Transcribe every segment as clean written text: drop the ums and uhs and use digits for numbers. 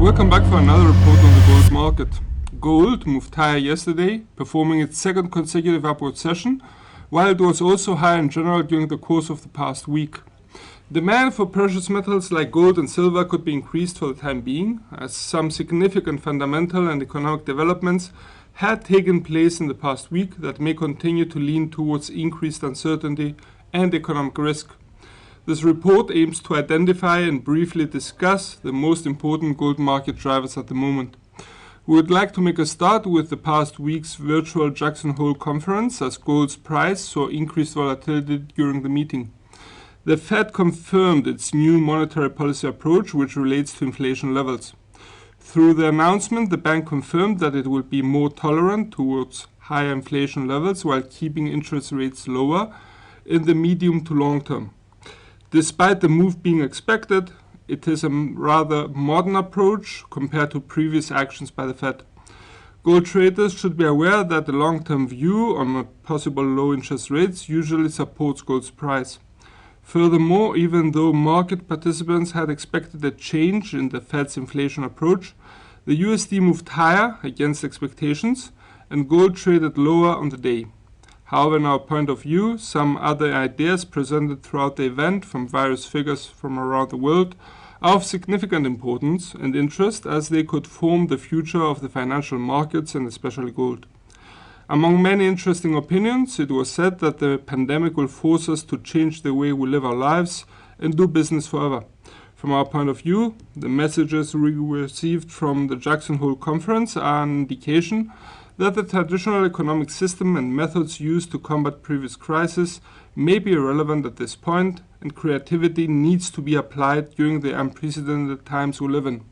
Welcome back for another report on the gold market. Gold moved higher yesterday, performing its second consecutive upward session, while it was also higher in general during the course of the past week. Demand for precious metals like gold and silver could be increased for the time being, as some significant fundamental and economic developments had taken place in the past week that may continue to lean towards increased uncertainty and economic risk. This report aims to identify and briefly discuss the most important gold market drivers at the moment. We would like to make a start with the past week's virtual Jackson Hole conference, as gold's price saw increased volatility during the meeting. The Fed confirmed its new monetary policy approach, which relates to inflation levels. Through the announcement, the bank confirmed that it will be more tolerant towards higher inflation levels while keeping interest rates lower in the medium to long term. Despite the move being expected, it is a rather modern approach compared to previous actions by the Fed. Gold traders should be aware that the long-term view on a possible low interest rates usually supports gold's price. Furthermore, even though market participants had expected a change in the Fed's inflation approach, the USD moved higher against expectations and gold traded lower on the day. However, in our point of view, some other ideas presented throughout the event from various figures from around the world are of significant importance and interest, as they could form the future of the financial markets and especially gold. Among many interesting opinions, it was said that the pandemic will force us to change the way we live our lives and do business forever. From our point of view, the messages we received from the Jackson Hole conference are an indication that the traditional economic system and methods used to combat previous crises may be irrelevant at this point, and creativity needs to be applied during the unprecedented times we live in.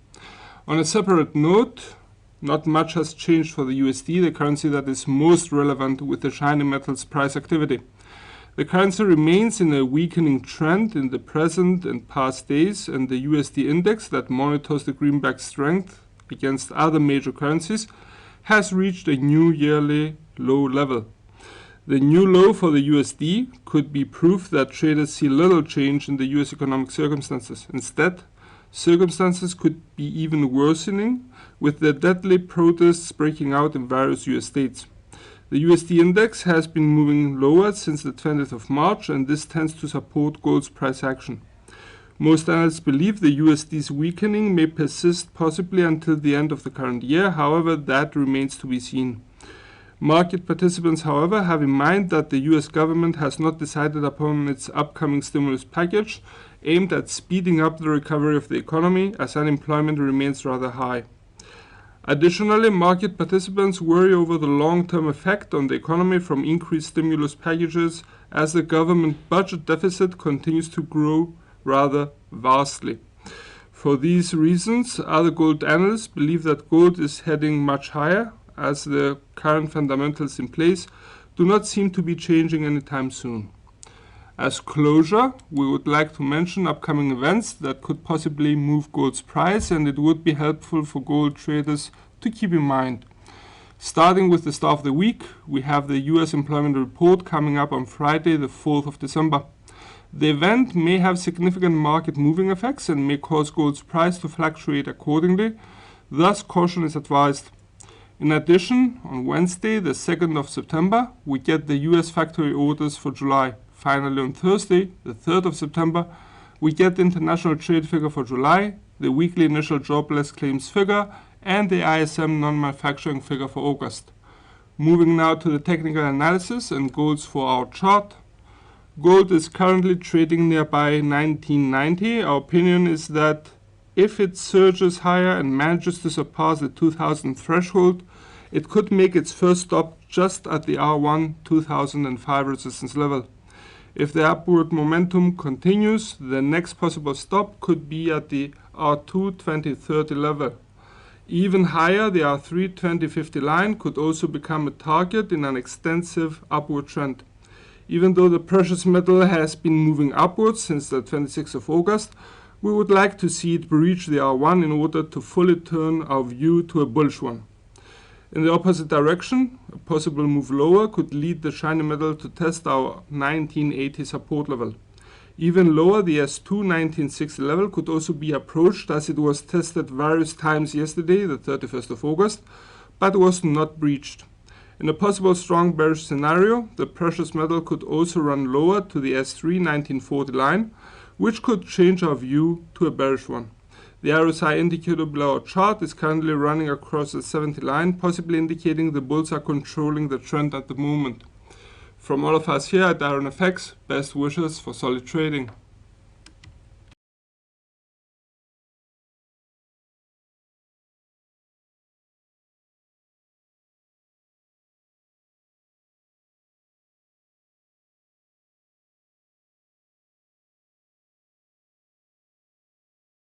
On a separate note, not much has changed for the USD, the currency that is most relevant with the shiny metals price activity. The currency remains in a weakening trend in the present and past days, and the USD index that monitors the greenback strength against other major currencies has reached a new yearly low level. The new low for the USD could be proof that traders see little change in the US economic circumstances. Instead, circumstances could be even worsening, with the deadly protests breaking out in various US states. The USD index has been moving lower since the 20th of March, and this tends to support gold's price action. Most analysts believe the USD's weakening may persist possibly until the end of the current year. However, that remains to be seen. Market participants, however, have in mind that the US government has not decided upon its upcoming stimulus package aimed at speeding up the recovery of the economy, as unemployment remains rather high. Additionally, market participants worry over the long-term effect on the economy from increased stimulus packages, as the government budget deficit continues to grow rather vastly. For these reasons, other gold analysts believe that gold is heading much higher, as the current fundamentals in place do not seem to be changing anytime soon. As closure, we would like to mention upcoming events that could possibly move gold's price, and it would be helpful for gold traders to keep in mind. Starting with the start of the week, we have the US employment report coming up on Friday, the 4th of December. The event may have significant market moving effects and may cause gold's price to fluctuate accordingly, thus caution is advised. In addition, on Wednesday, the 2nd of September, we get the US factory orders for July. Finally, on Thursday, the 3rd of September, we get the international trade figure for July, the weekly initial jobless claims figure, and the ISM non-manufacturing figure for August. Moving now to the technical analysis and goals for our chart. Gold is currently trading nearby 1990. Our opinion is that if it surges higher and manages to surpass the 2000 threshold, it could make its first stop just at the R1 2005 resistance level. If the upward momentum continues, the next possible stop could be at the R2 2030 level. Even higher, the R3 2050 line could also become a target in an extensive upward trend. Even though the precious metal has been moving upwards since the 26th of August, we would like to see it breach the R1 in order to fully turn our view to a bullish one. In the opposite direction, a possible move lower could lead the shiny metal to test our 1980 support level. Even lower, the S2 1960 level could also be approached as it was tested various times yesterday, the 31st of August, but was not breached. In a possible strong bearish scenario, the precious metal could also run lower to the S3 1940 line, which could change our view to a bearish one. The RSI indicator below our chart is currently running across the 70 line, possibly indicating the bulls are controlling the trend at the moment. From all of us here at IronFX, best wishes for solid trading.